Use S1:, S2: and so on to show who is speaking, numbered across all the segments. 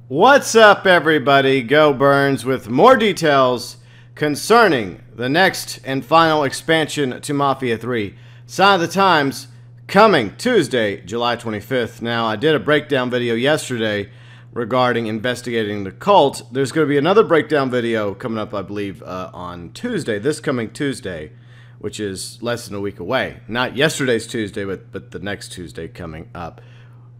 S1: What's up, everybody? GeauxBurns with more details concerning the next and final expansion to Mafia 3. Sign of the Times, coming Tuesday, July 25th. Now, I did a breakdown video yesterday regarding investigating the cult. There's going to be another breakdown video coming up, I believe, on Tuesday, this coming Tuesday, which is less than a week away. Not yesterday's Tuesday, but the next Tuesday coming up.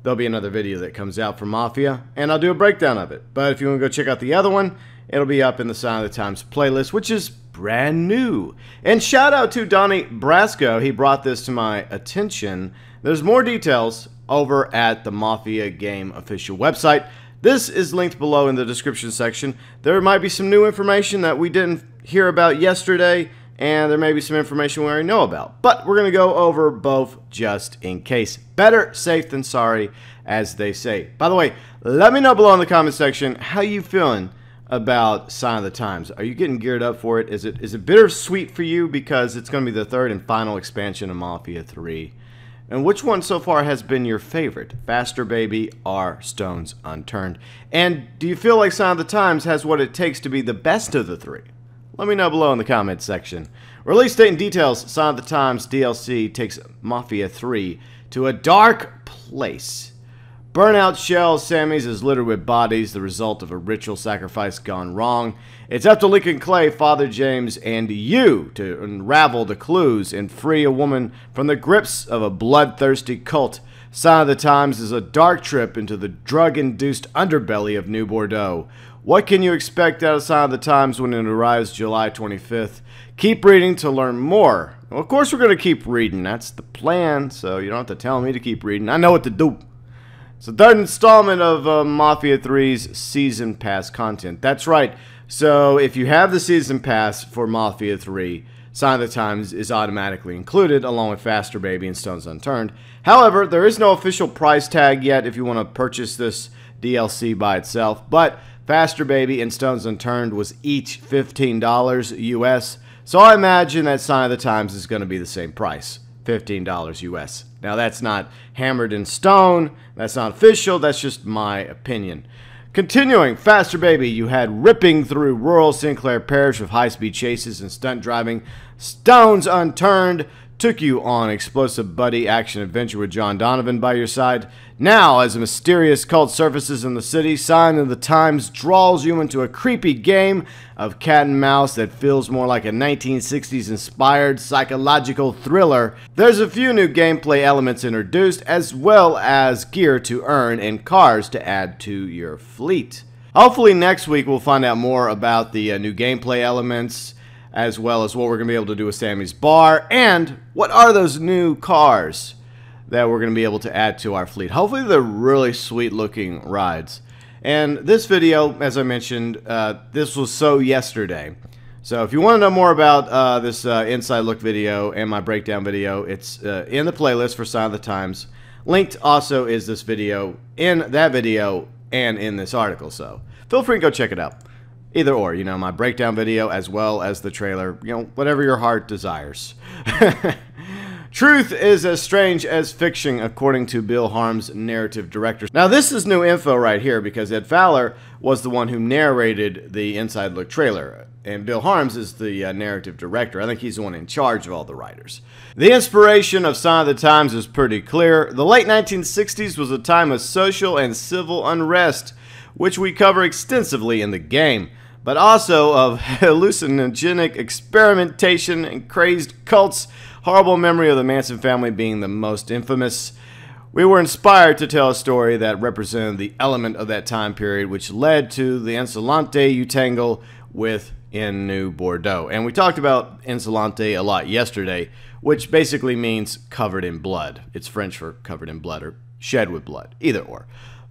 S1: There'll be another video that comes out from Mafia, and I'll do a breakdown of it. But if you want to go check out the other one, it'll be up in the Sign of the Times playlist, which is brand new. And shout out to Donnie Brasco. He brought this to my attention. There's more details over at the Mafia Game official website. This is linked below in the description section. There might be some new information that we didn't hear about yesterday, and there may be some information we already know about. But we're going to go over both just in case. Better safe than sorry, as they say. By the way, let me know below in the comment section how you feeling about Sign of the Times. Are you getting geared up for it? Is it bittersweet for you because it's going to be the third and final expansion of Mafia 3? And which one so far has been your favorite? Faster Baby or Stones Unturned? And do you feel like Sign of the Times has what it takes to be the best of the three? Let me know below in the comments section. Release date and details. Sign of the Times DLC takes Mafia 3 to a dark place. Burnout Shell Sammy's is littered with bodies, the result of a ritual sacrifice gone wrong. It's up to Lincoln Clay, Father James, and you to unravel the clues and free a woman from the grips of a bloodthirsty cult. Sign of the Times is a dark trip into the drug-induced underbelly of New Bordeaux. What can you expect out of Sign of the Times when it arrives July 25th? Keep reading to learn more. Well, of course we're going to keep reading. That's the plan, so you don't have to tell me to keep reading. I know what to do. It's the third installment of Mafia 3's Season Pass content. That's right. So if you have the Season Pass for Mafia 3, Sign of the Times is automatically included, along with Faster Baby and Stones Unturned. However, there is no official price tag yet if you want to purchase this DLC by itself, but Faster Baby and Stones Unturned was each $15 US, so I imagine that Sign of the Times is going to be the same price, $15 US. Now that's not hammered in stone, that's not official, that's just my opinion. Continuing, Faster Baby, you had ripping through rural Sinclair Parish with high-speed chases and stunt driving. Stones Unturned took you on explosive buddy action adventure with John Donovan by your side. Now, as a mysterious cult surfaces in the city, Sign of the Times draws you into a creepy game of cat and mouse that feels more like a 1960s inspired psychological thriller. There's a few new gameplay elements introduced, as well as gear to earn and cars to add to your fleet. Hopefully next week we'll find out more about the new gameplay elements, as well as what we're going to be able to do with Sammy's bar, and what are those new cars that we're going to be able to add to our fleet. Hopefully they're really sweet looking rides. And this video, as I mentioned, this was so yesterday. So if you want to know more about this inside look video and my breakdown video, it's in the playlist for Sign of the Times. Linked also is this video, in that video, and in this article, so feel free to go check it out. Either or, you know, my breakdown video as well as the trailer, you know, whatever your heart desires. Truth is as strange as fiction, according to Bill Harm's narrative director. Now, this is new info right here because Ed Fowler was the one who narrated the Inside Look trailer, and Bill Harms is the narrative director. I think he's the one in charge of all the writers. The inspiration of Sign of the Times is pretty clear. The late 1960s was a time of social and civil unrest, which we cover extensively in the game, but also of hallucinogenic experimentation and crazed cults, horrible memory of the Manson family being the most infamous. We were inspired to tell a story that represented the element of that time period, which led to the Insolente you tangle with in New Bordeaux. And we talked about Insolente a lot yesterday, which basically means covered in blood. It's French for covered in blood or shed with blood, either or.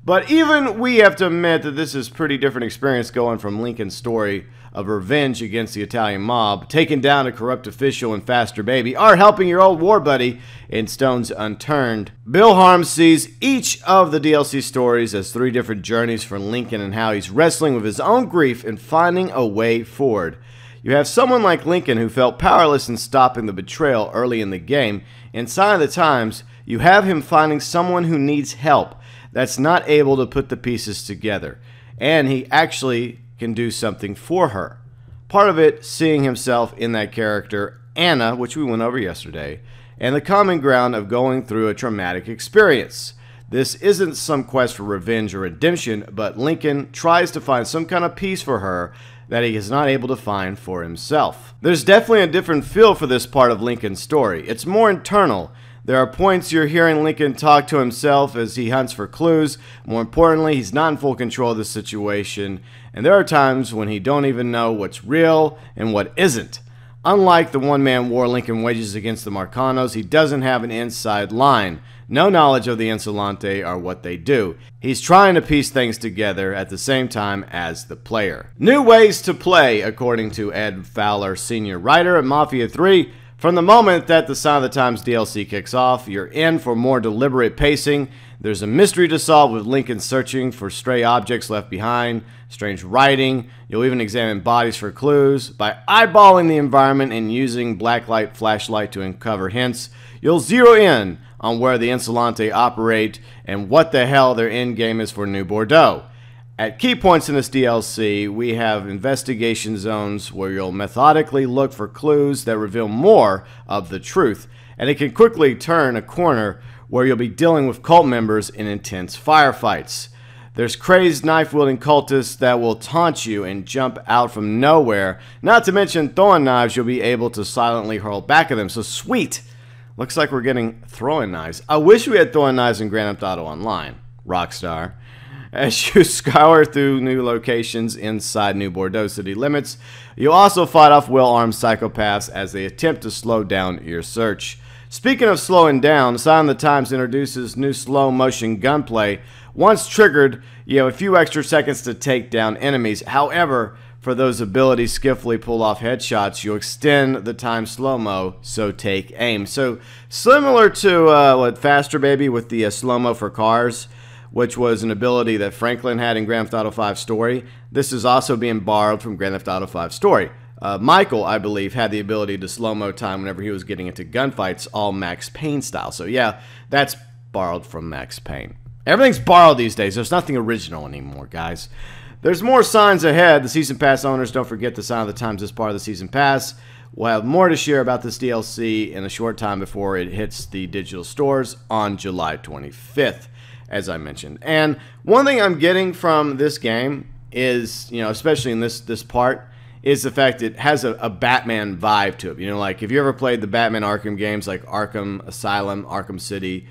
S1: But even we have to admit that this is a pretty different experience going from Lincoln's story of revenge against the Italian mob, taking down a corrupt official in Faster Baby, or helping your old war buddy in Stones Unturned. Bill Harms sees each of the DLC stories as three different journeys for Lincoln and how he's wrestling with his own grief and finding a way forward. You have someone like Lincoln who felt powerless in stopping the betrayal early in the game. In Sign of the Times, you have him finding someone who needs help that's not able to put the pieces together. and he actually can do something for her. Part of it, seeing himself in that character, Anna, which we went over yesterday, and the common ground of going through a traumatic experience. This isn't some quest for revenge or redemption, but Lincoln tries to find some kind of peace for her that he is not able to find for himself. There's definitely a different feel for this part of Lincoln's story. It's more internal. There are points you're hearing Lincoln talk to himself as he hunts for clues. More importantly, he's not in full control of the situation, and there are times when he don't even know what's real and what isn't. Unlike the one-man war Lincoln wages against the Marcanos, he doesn't have an inside line. No knowledge of the Insolente or what they do. He's trying to piece things together at the same time as the player. New ways to play, according to Ed Fowler, senior writer at Mafia 3. From the moment that the Sign of the Times DLC kicks off, you're in for more deliberate pacing. There's a mystery to solve with Lincoln searching for stray objects left behind, strange writing. You'll even examine bodies for clues. By eyeballing the environment and using blacklight flashlight to uncover hints, you'll zero in on where the Insolente operate and what the hell their end game is for New Bordeaux. At key points in this DLC, we have investigation zones where you'll methodically look for clues that reveal more of the truth, and it can quickly turn a corner where you'll be dealing with cult members in intense firefights. There's crazed knife-wielding cultists that will taunt you and jump out from nowhere, not to mention throwing knives you'll be able to silently hurl back at them, so sweet! Looks like we're getting throwing knives. I wish we had throwing knives in Grand Theft Auto Online. Rockstar. As you scour through new locations inside New Bordeaux city limits, you'll also fight off well-armed psychopaths as they attempt to slow down your search. Speaking of slowing down, Sign of the Times introduces new slow-motion gunplay. Once triggered, you have a few extra seconds to take down enemies. However, for those abilities skillfully pull off headshots, you'll extend the time slow-mo, so take aim. So, similar to Faster Baby with the slow-mo for cars, which was an ability that Franklin had in Grand Theft Auto 5 Story, this is also being borrowed from Grand Theft Auto 5 Story. Michael, I believe, had the ability to slow-mo time whenever he was getting into gunfights, all Max Payne style. So yeah, that's borrowed from Max Payne. Everything's borrowed these days. There's nothing original anymore, guys. There's more signs ahead. The Season Pass owners, don't forget the Sign of the Times is part of the Season Pass. We'll have more to share about this DLC in a short time before it hits the digital stores on July 25th, as I mentioned. And one thing I'm getting from this game is, especially in this part, is the fact it has a Batman vibe to it. Like if you ever played the Batman Arkham games like Arkham Asylum, Arkham City,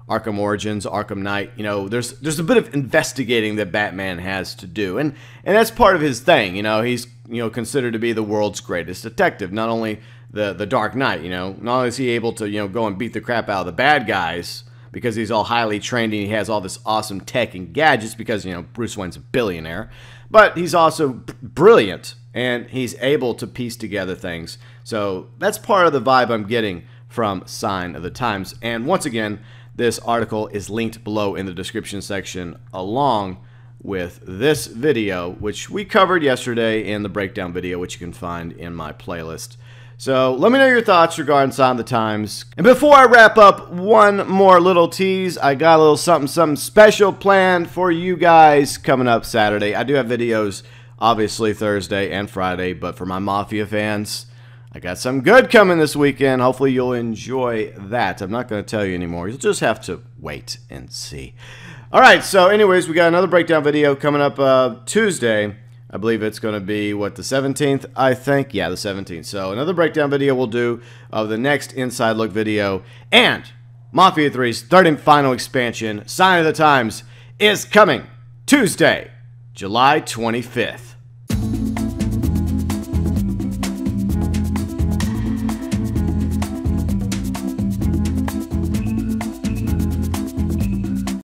S1: Arkham Origins, Arkham Knight, there's a bit of investigating that Batman has to do. And that's part of his thing. He's considered to be the world's greatest detective. Not only the Dark Knight, not only is he able to go and beat the crap out of the bad guys because he's all highly trained and he has all this awesome tech and gadgets because Bruce Wayne's a billionaire, but he's also brilliant and he's able to piece together things. So that's part of the vibe I'm getting from Sign of the Times. And once again, this article is linked below in the description section along with this video, which we covered yesterday in the breakdown video, which you can find in my playlist. So let me know your thoughts regarding Sign of the Times. And before I wrap up, one more little tease. I got a little something special planned for you guys coming up Saturday. I do have videos, obviously, Thursday and Friday, but for my Mafia fans, I got some good coming this weekend. Hopefully you'll enjoy that. I'm not going to tell you anymore. You'll just have to wait and see. Alright, so anyways, we got another breakdown video coming up Tuesday. I believe it's going to be, the 17th, I think? Yeah, the 17th. So another breakdown video we'll do of the next Inside Look video. And Mafia 3's third and final expansion, Sign of the Times, is coming Tuesday, July 25th.